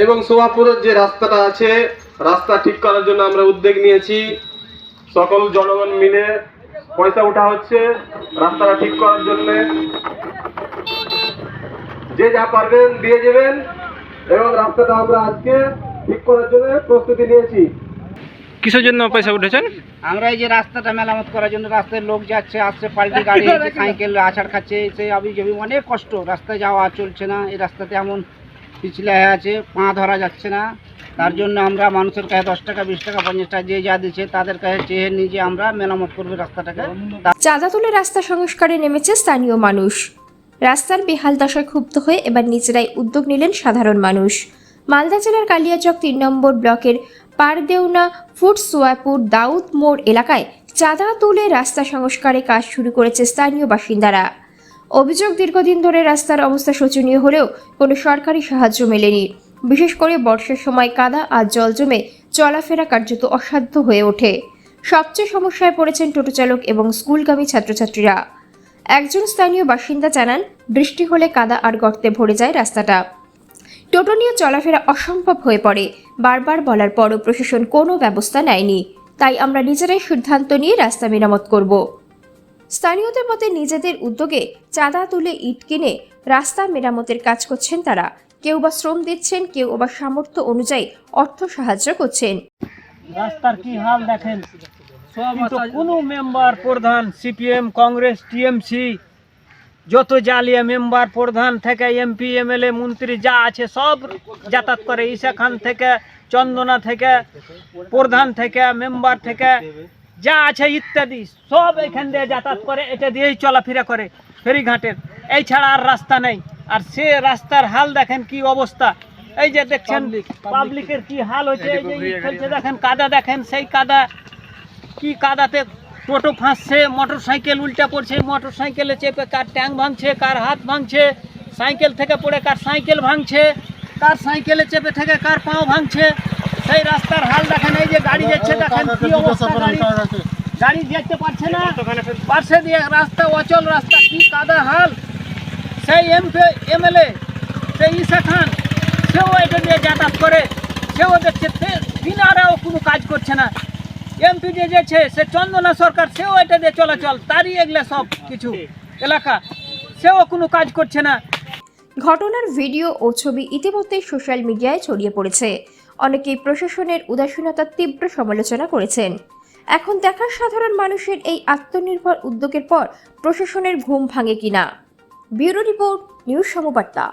এবং সোহাপুরের যে রাস্তাটা আছে, রাস্তা ঠিক করার জন্য আমরা উদ্যোগ নিয়েছি। সকল জনগণ মিলে পয়সা উঠা হচ্ছে রাস্তাটা ঠিক করার জন্য। যে যা পারবেন দিয়ে যাবেন এবং রাস্তাটা আমরা আজকে ঠিক করার জন্য প্রস্তুতি নিয়েছি। কিসের জন্য পয়সা উঠেছেন? আমরা এই যে রাস্তাটা মেরামত করার জন্য, রাস্তায় লোক যাচ্ছে আসছে, পাল্টি গাড়ি সাইকেল আছাড় খাচ্ছে, সেই আবি জবি অনেক কষ্ট, রাস্তায় যাওয়া চলছে না, এই রাস্তাতে এমন পিছলে হয়ে আছে, পা ধরা যাচ্ছে না। তার জন্য আমরা মানুষের কাছে 10 টাকা 20 টাকা 50 টাকা যে যা দিচ্ছে তাদের কাছে চেয়ে নিজে আমরা মেরামত করবো রাস্তাটাকে। চাঁদা তুলে রাস্তা সংস্কারে নেমেছে স্থানীয় মানুষ। রাস্তার বেহাল দশায় ক্ষুব্ধ হয়ে এবার নিজেরাই উদ্যোগ নিলেন সাধারণ মানুষ। মালদা জেলার কালিয়াচক 3 নম্বর ব্লকের পারদেওনা ফুটসোয়াপুর দাউদ মোড় এলাকায় চাঁদা তুলে রাস্তা সংস্কারে কাজ শুরু করেছে স্থানীয় বাসিন্দারা। অভিযোগ, দীর্ঘদিন ধরে রাস্তার অবস্থা শোচনীয় হলেও কোনো সরকারি সাহায্য মেলেনি। বিশেষ করে বর্ষার সময় কাদা আর জল জমে চলাফেরা কার্যত অসাধ্য হয়ে ওঠে। সবচেয়ে সমস্যায় পড়েছেন টোটো চালক এবং স্কুলগামী ছাত্রছাত্রীরা। একজন স্থানীয় বাসিন্দা জানান, বৃষ্টি হলে কাদা আর গর্তে ভরে যায় রাস্তাটা। টোটো নিয়ে চলাফেরা অসম্ভব হয়ে পড়ে। বারবার বলার পরও প্রশাসন কোনো ব্যবস্থা নেয়নি। তাই আমরা নিজেরাই সিদ্ধান্ত নিয়ে রাস্তা মেরামত করব। স্থানীয়দের মতে নিজেদের উদ্যোগে চাঁদা তুলে ইট কিনে রাস্তা মেরামতের কাজ করছেন তারা। কেউ বা শ্রম দিচ্ছেন, কেউ বা সামর্থ্য অনুযায়ী অর্থ সাহায্য করছেন। রাস্তার কি হাল দেখেন, কিন্তু কোনো মেম্বার প্রধান, সিপিএম কংগ্রেস টিএমসি যত জালিয়া মেম্বার প্রধান থেকে এমপি এমএলএ মন্ত্রী যা আছে সব যাতায়াত করে। ঈশা খান থেকে, চন্দনা থেকে, প্রধান থেকে, মেম্বার থেকে যা আছে ইত্যাদি সব এখান দিয়ে যাতায়াত করে, এটা দিয়েই চলাফেরা করে ফেরিঘাটের। এই ছাড়া আর রাস্তা নেই। আর সে রাস্তার হাল দেখেন কি অবস্থা। এই যে দেখছেন পাবলিকের কি হাল হয়েছে, এই যে ফেলছে দেখেন, কাদা দেখেন, সেই কাদা কি কাদাতে টোটো ফাঁসছে, মোটর সাইকেল উল্টা পড়ছে, মোটর সাইকেলে চেপে কার ট্যাঙ্ক ভাঙছে, কার হাত ভাঙছে, সাইকেল থেকে পড়ে কার সাইকেল ভাঙছে, কার সাইকেলে চেপে থেকে কার পাও ভাঙছে। সেই রাস্তার হাল দেখেন। এই যে গাড়ি যাচ্ছে দেখেন কি অবস্থা, গাড়ি যেতে পারছে না, পাশে দিয়ে রাস্তা অচল রাস্তা, কি কাদা হাল। সেই এমপি এমএলএ সেই ঈশা খান সেও এটা দিয়ে যাতায়াত করে, সেও দেখছে, তিনারাও কোনো কাজ করছে না। এমপি যে যেছে সে চন্দনা সরকার, সেও এটা দিয়ে চলাচল, তারই এগুলো সব কিছু এলাকা, সেও কোনো কাজ করছে না। ঘটনার ভিডিও ও ছবি ইতিমধ্যেই সোশ্যাল মিডিয়ায় ছড়িয়ে পড়েছে। অনেকেই প্রশাসনের উদাসীনতার তীব্র সমালোচনা করেছেন। এখন দেখার সাধারণ মানুষের এই আত্মনির্ভর উদ্যোগের পর প্রশাসনের ঘুম ভাঙে কিনা। Bureau report, news সমবার্তা।